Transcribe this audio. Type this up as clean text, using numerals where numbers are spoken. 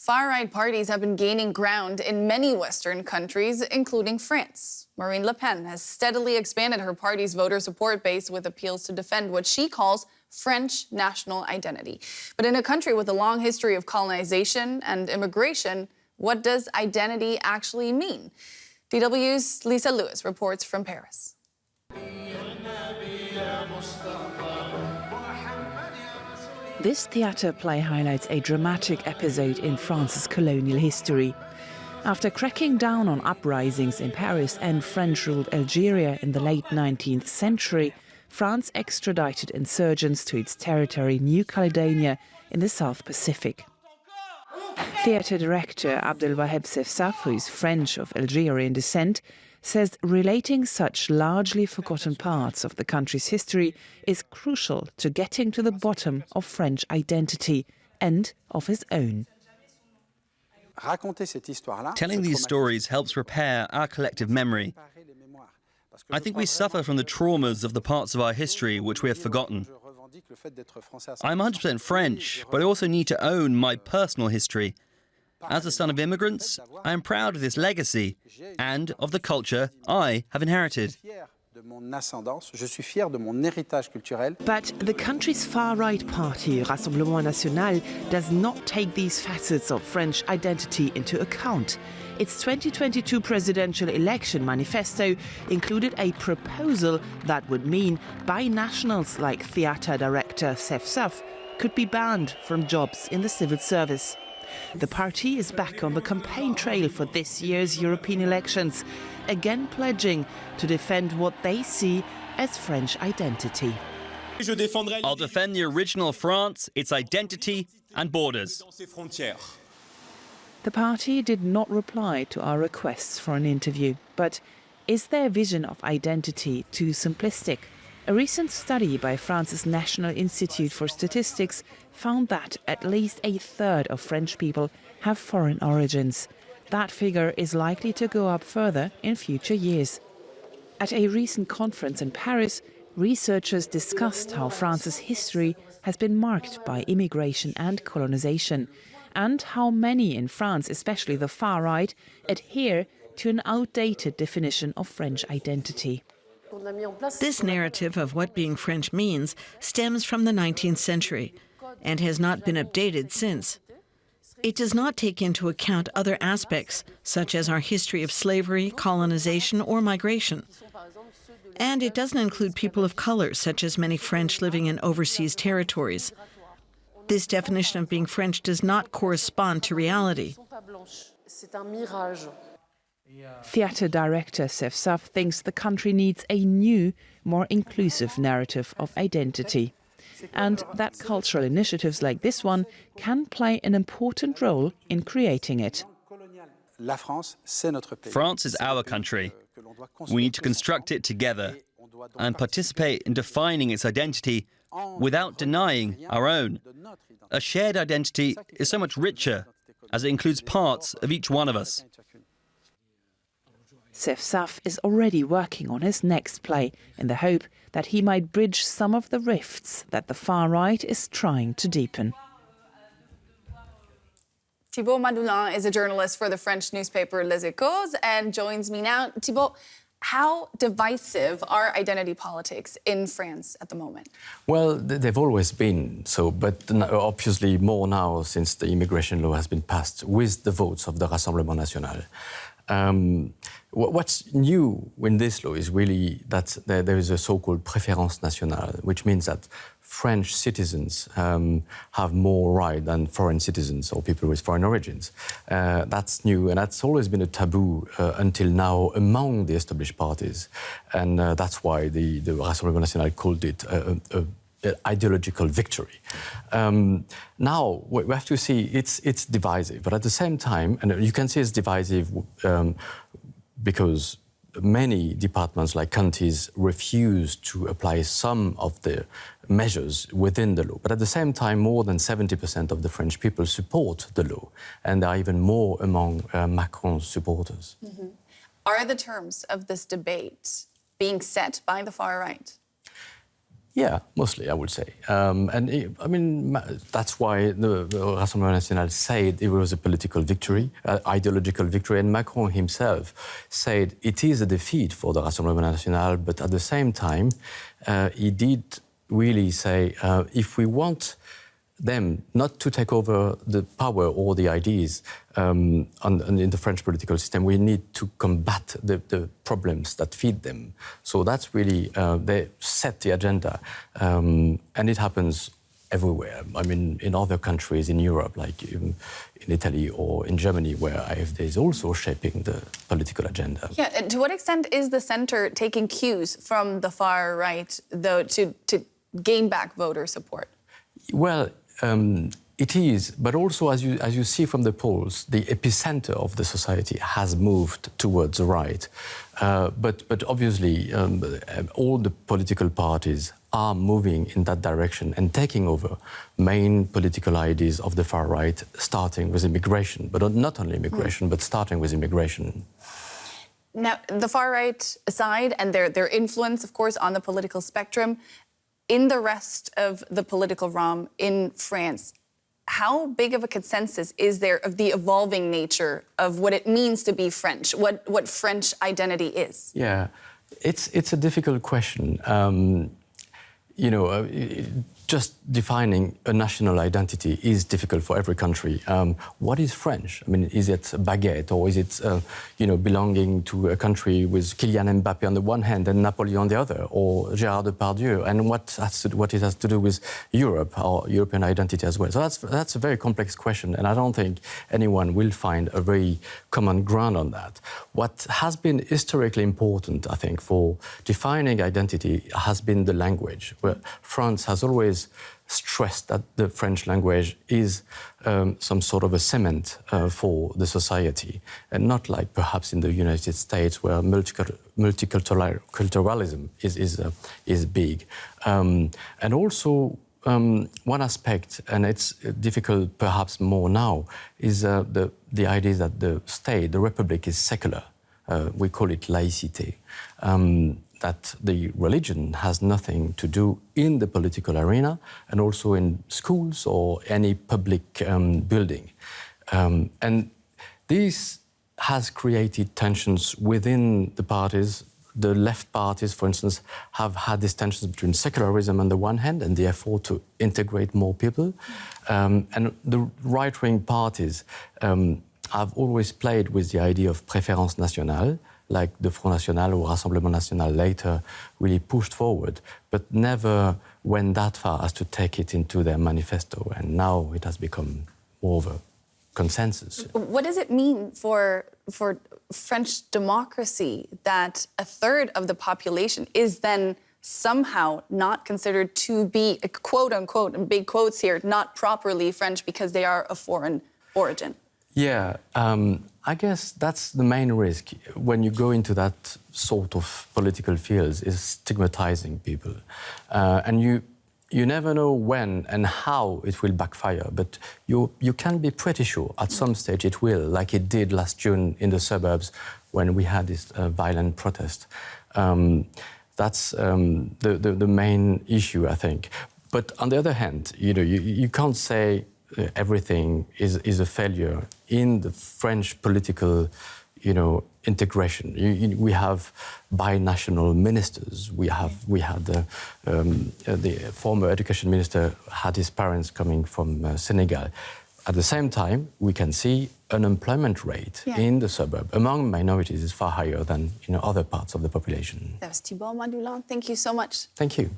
Far-right parties have been gaining ground in many Western countries, including France. Marine Le Pen has steadily expanded her party's voter support base with appeals to defend what she calls French national identity. But in a country with a long history of colonization and immigration, what does identity actually mean? DW's Lisa Lewis reports from Paris. This theatre play highlights a dramatic episode in France's colonial history. After cracking down on uprisings in Paris and French-ruled Algeria in the late 19th century, France extradited insurgents to its territory, New Caledonia, in the South Pacific. Theatre director Abdelwaheb Sefsaf, who is French of Algerian descent, says relating such largely forgotten parts of the country's history is crucial to getting to the bottom of French identity and of his own. Telling these stories helps repair our collective memory. I think we suffer from the traumas of the parts of our history which we have forgotten. I'm 100% French, but I also need to own my personal history. As the son of immigrants, I am proud of this legacy and of the culture I have inherited. But the country's far-right party, Rassemblement National, does not take these facets of French identity into account. Its 2022 presidential election manifesto included a proposal that would mean binationals like theatre director Sefsaf could be banned from jobs in the civil service. The party is back on the campaign trail for this year's European elections, again pledging to defend what they see as French identity. I'll defend the original France, its identity and borders. The party did not reply to our requests for an interview, but is their vision of identity too simplistic? A recent study by France's National Institute for Statistics found that at least a third of French people have foreign origins. That figure is likely to go up further in future years. At a recent conference in Paris, researchers discussed how France's history has been marked by immigration and colonization, and how many in France, especially the far right, adhere to an outdated definition of French identity. This narrative of what being French means stems from the 19th century and has not been updated since. It does not take into account other aspects, such as our history of slavery, colonization, or migration. And it doesn't include people of color, such as many French living in overseas territories. This definition of being French does not correspond to reality. Theatre director Sefsaf thinks the country needs a new, more inclusive narrative of identity, and that cultural initiatives like this one can play an important role in creating it. France is our country. We need to construct it together and participate in defining its identity without denying our own. A shared identity is so much richer as it includes parts of each one of us. Sefsaf is already working on his next play in the hope that he might bridge some of the rifts that the far right is trying to deepen. Thibaut Madelin is a journalist for the French newspaper Les Échos and joins me now. Thibaut, how divisive are identity politics in France at the moment? Well, they've always been so, but obviously more now since the immigration law has been passed with the votes of the Rassemblement National. What's new in this law is really that there is a so-called préférence nationale, which means that French citizens have more right than foreign citizens or people with foreign origins. That's new, and that's always been a taboo until now among the established parties. And that's why the Rassemblement National called it an ideological victory. Now, we have to see it's divisive, but at the same time, and you can see it's divisive because many departments like counties refuse to apply some of the measures within the law. But at the same time, more than 70% of the French people support the law, and there are even more among Macron's supporters. Mm-hmm. Are the terms of this debate being set by the far right? Yeah, mostly, I would say. That's why the Rassemblement National said it was a political victory, ideological victory, and Macron himself said it is a defeat for the Rassemblement National, but at the same time, he did really say, if we want them not to take over the power or the ideas in the French political system, we need to combat the problems that feed them. So that's really, they set the agenda. And it happens everywhere. I mean, in other countries in Europe, like in Italy or in Germany, where AfD is also shaping the political agenda. Yeah, and to what extent is the centre taking cues from the far right, though, to gain back voter support? Well, it is, but also as you see from the polls, the epicenter of the society has moved towards the right. But obviously, all the political parties are moving in that direction and taking over main political ideas of the far right, starting with immigration, but not only immigration, but starting with immigration. Now, the far right aside, and their influence, of course, on the political spectrum, in the rest of the political realm in France, how big of a consensus is there of the evolving nature of what it means to be French, what French identity is? Yeah, it's a difficult question. Just defining a national identity is difficult for every country. What is French? I mean, is it baguette, or is it, belonging to a country with Kylian Mbappé on the one hand and Napoleon on the other, or Gérard Depardieu? And what it has to do with Europe, or European identity as well? So that's a very complex question, and I don't think anyone will find a very common ground on that. What has been historically important, I think, for defining identity has been the language, where France has always stressed that the French language is some sort of a cement for the society, and not like perhaps in the United States, where multiculturalism is big. And also, one aspect, and it's difficult perhaps more now, is the idea that the state, the republic, is secular. We call it laïcité. That the religion has nothing to do in the political arena, and also in schools or any public building. And this has created tensions within the parties. The left parties, for instance, have had these tensions between secularism on the one hand and the effort to integrate more people. And the right-wing parties have always played with the idea of préférence nationale, like the Front National or Rassemblement National later really pushed forward, but never went that far as to take it into their manifesto. And now it has become more of a consensus. What does it mean for French democracy that a third of the population is then somehow not considered to be, quote unquote, in big quotes here, not properly French because they are of foreign origin? Yeah, I guess that's the main risk when you go into that sort of political fields, is stigmatizing people. And you never know when and how it will backfire, but you can be pretty sure at some stage it will, like it did last June in the suburbs when we had this violent protest. That's the main issue, I think. But on the other hand, you can't say everything is a failure in the French political, integration. We have binational ministers. We had the former education minister had his parents coming from Senegal. At the same time, we can see unemployment rate in the suburb among minorities is far higher than in other parts of the population. That was Thibaut Madelin. Thank you so much. Thank you.